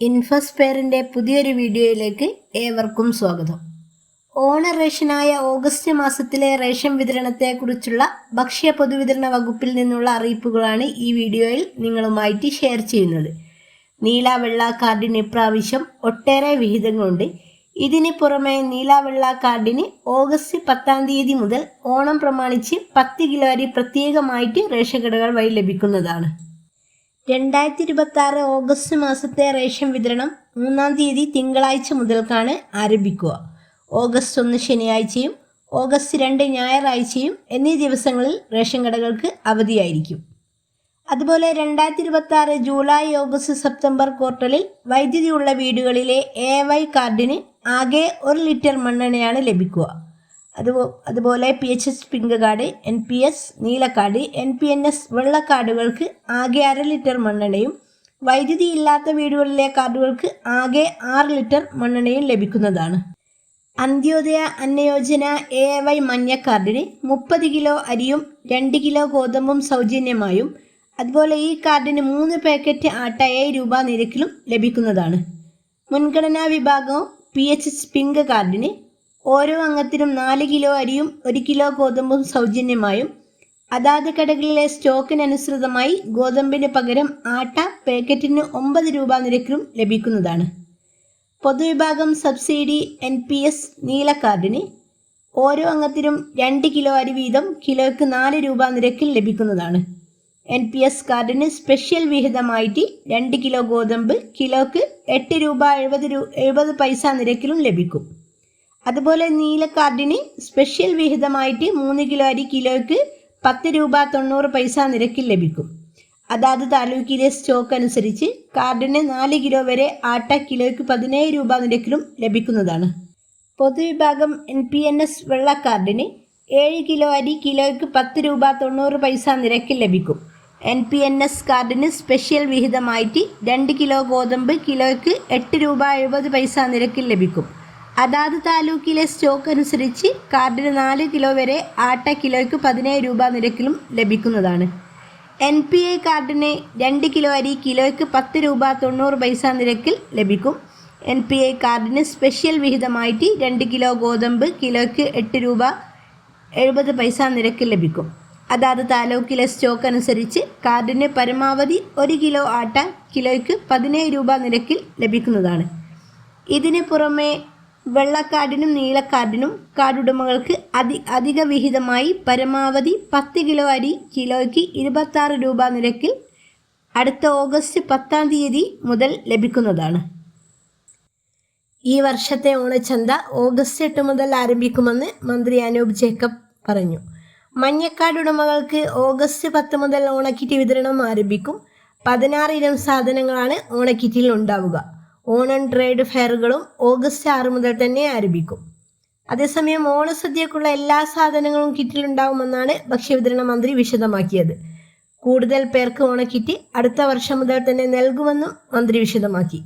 ഇൻഫോസ്ഫെയറിൻ്റെ പുതിയൊരു വീഡിയോയിലേക്ക് ഏവർക്കും സ്വാഗതം. ഓണ റേഷനായ ഓഗസ്റ്റ് മാസത്തിലെ റേഷൻ വിതരണത്തെക്കുറിച്ചുള്ള ഭക്ഷ്യ പൊതുവിതരണ വകുപ്പിൽ നിന്നുള്ള അറിയിപ്പുകളാണ് ഈ വീഡിയോയിൽ നിങ്ങളുമായിട്ട് ഷെയർ ചെയ്യുന്നത്. നീല വെള്ള കാർഡിന് ഇപ്രാവശ്യം ഒട്ടേറെ വിഹിതങ്ങളുണ്ട്. ഇതിന് പുറമെ നീല വെള്ള കാർഡിന് ഓഗസ്റ്റ് 10 മുതൽ ഓണം പ്രമാണിച്ച് 10 കിലോ അരി പ്രത്യേകമായിട്ട് റേഷൻ കടകൾ വഴി ലഭിക്കുന്നതാണ്. 2026 ഓഗസ്റ്റ് മാസത്തെ റേഷൻ വിതരണം 3 തിങ്കളാഴ്ച മുതൽക്കാണ് ആരംഭിക്കുക. ഓഗസ്റ്റ് 1 ശനിയാഴ്ചയും ഓഗസ്റ്റ് 2 ഞായറാഴ്ചയും എന്നീ ദിവസങ്ങളിൽ റേഷൻ കടകൾക്ക് അവധിയായിരിക്കും. അതുപോലെ 2026 ജൂലൈ ഓഗസ്റ്റ് സെപ്റ്റംബർ ക്വാർട്ടറിൽ വൈദ്യുതിയുള്ള വീടുകളിലെ AY കാർഡിന് ആകെ 1 ലിറ്റർ മണ്ണെണ്ണയാണ് ലഭിക്കുക. അതുപോലെ PHS പിങ്ക് കാർഡ്, NPS നീല കാർഡ്, NPNS വെള്ള കാർഡുകൾക്ക് ആകെ 1/2 ലിറ്റർ മണ്ണെണ്ണയും വൈദ്യുതി ഇല്ലാത്ത വീടുകളിലെ കാർഡുകൾക്ക് ആകെ 6 ലിറ്റർ മണ്ണെണ്ണയും ലഭിക്കുന്നതാണ്. അന്ത്യോദയ അന്നയോജന AY മഞ്ഞ കാർഡിന് 30 കിലോ അരിയും 2 കിലോ ഗോതമ്പും സൗജന്യമായും അതുപോലെ ഈ കാർഡിന് 3 പാക്കറ്റ് ആട്ട 7 രൂപ നിരക്കിലും ലഭിക്കുന്നതാണ്. മുൻഗണനാ വിഭാഗവും PHS പിങ്ക് കാർഡിന് ഓരോ അംഗത്തിനും 4 കിലോ അരിയും 1 കിലോ ഗോതമ്പും സൗജന്യമായും അതാത് കടകളിലെ സ്റ്റോക്കിനനുസൃതമായി ഗോതമ്പിന് പകരം ആട്ട പാക്കറ്റിന് 9 രൂപ നിരക്കിലും ലഭിക്കുന്നതാണ്. പൊതുവിഭാഗം സബ്സിഡി NPS നീല കാർഡിന് ഓരോ അംഗത്തിനും 2 കിലോ അരി വീതം കിലോയ്ക്ക് 4 രൂപ നിരക്കിൽ ലഭിക്കുന്നതാണ്. NPS കാർഡിന് സ്പെഷ്യൽ വിഹിതമായിട്ട് 2 കിലോ ഗോതമ്പ് കിലോയ്ക്ക് 8 രൂപ 70 പൈസ നിരക്കിലും ലഭിക്കും. അതുപോലെ നീല കാർഡിന് സ്പെഷ്യൽ വിഹിതമായിട്ട് 3 കിലോ അരി കിലോയ്ക്ക് 10 രൂപ 90 പൈസ നിരക്കിൽ ലഭിക്കും. അതാത് താലൂക്കിലെ സ്റ്റോക്ക് അനുസരിച്ച് കാർഡിന് 4 കിലോ വരെ ആട്ട കിലോയ്ക്ക് 17 രൂപ നിരക്കിലും ലഭിക്കുന്നതാണ്. പൊതുവിഭാഗം NPNS വെള്ള കാർഡിന് 7 കിലോ അരി കിലോയ്ക്ക് 10 രൂപ 90 പൈസ നിരക്കിൽ ലഭിക്കും. NPNS കാർഡിന് സ്പെഷ്യൽ വിഹിതമായിട്ട് 2 കിലോ ഗോതമ്പ് കിലോയ്ക്ക് 8 രൂപ 70 പൈസ നിരക്കിൽ ലഭിക്കും. അതാത് താലൂക്കിലെ സ്റ്റോക്ക് അനുസരിച്ച് കാർഡിന് 4 കിലോ വരെ ആട്ട കിലോയ്ക്ക് 17 രൂപ നിരക്കിലും ലഭിക്കുന്നതാണ്. NPA കാർഡിന് 2 കിലോ അരി കിലോയ്ക്ക് 10 രൂപ 90 പൈസ നിരക്കിൽ ലഭിക്കും. NPA കാർഡിന് സ്പെഷ്യൽ വിഹിതമായിട്ട് 2 കിലോ ഗോതമ്പ് കിലോയ്ക്ക് 8 രൂപ 70 പൈസ നിരക്കിൽ ലഭിക്കും. അതാത് താലൂക്കിലെ സ്റ്റോക്ക് അനുസരിച്ച് കാർഡിന് പരമാവധി 1 കിലോ ആട്ട കിലോയ്ക്ക് 17 രൂപ നിരക്കിൽ ലഭിക്കുന്നതാണ്. ഇതിന് പുറമെ വെള്ളക്കാർഡിനും നീലക്കാർഡിനും കാർഡുടമകൾക്ക് അധിക വിഹിതമായി പരമാവധി 10 കിലോ അരി കിലോയ്ക്ക് 26 രൂപ നിരക്കിൽ അടുത്ത ഓഗസ്റ്റ് 10 മുതൽ ലഭിക്കുന്നതാണ്. ഈ വർഷത്തെ ഓണച്ചന്ത ഓഗസ്റ്റ് 8 മുതൽ ആരംഭിക്കുമെന്ന് മന്ത്രി അനൂപ് ജേക്കബ് പറഞ്ഞു. മഞ്ഞക്കാർഡ് ഉടമകൾക്ക് ഓഗസ്റ്റ് 10 മുതൽ ഓണക്കിറ്റ് വിതരണം ആരംഭിക്കും. 16 ഇനം സാധനങ്ങളാണ് ഓണക്കിറ്റിൽ ഉണ്ടാവുക. ഓണം ട്രേഡ് ഫെയറുകളും ഓഗസ്റ്റ് 6 മുതൽ തന്നെ ആരംഭിക്കും. അതേസമയം ഓണസദ്യക്കുള്ള എല്ലാ സാധനങ്ങളും കിറ്റിലുണ്ടാവുമെന്നാണ് ഭക്ഷ്യവിതരണ മന്ത്രി വിശദമാക്കിയത്. കൂടുതൽ പേർക്ക് ഓണക്കിറ്റ് അടുത്ത വർഷം മുതൽ തന്നെ നൽകുമെന്നും മന്ത്രി വിശദമാക്കി.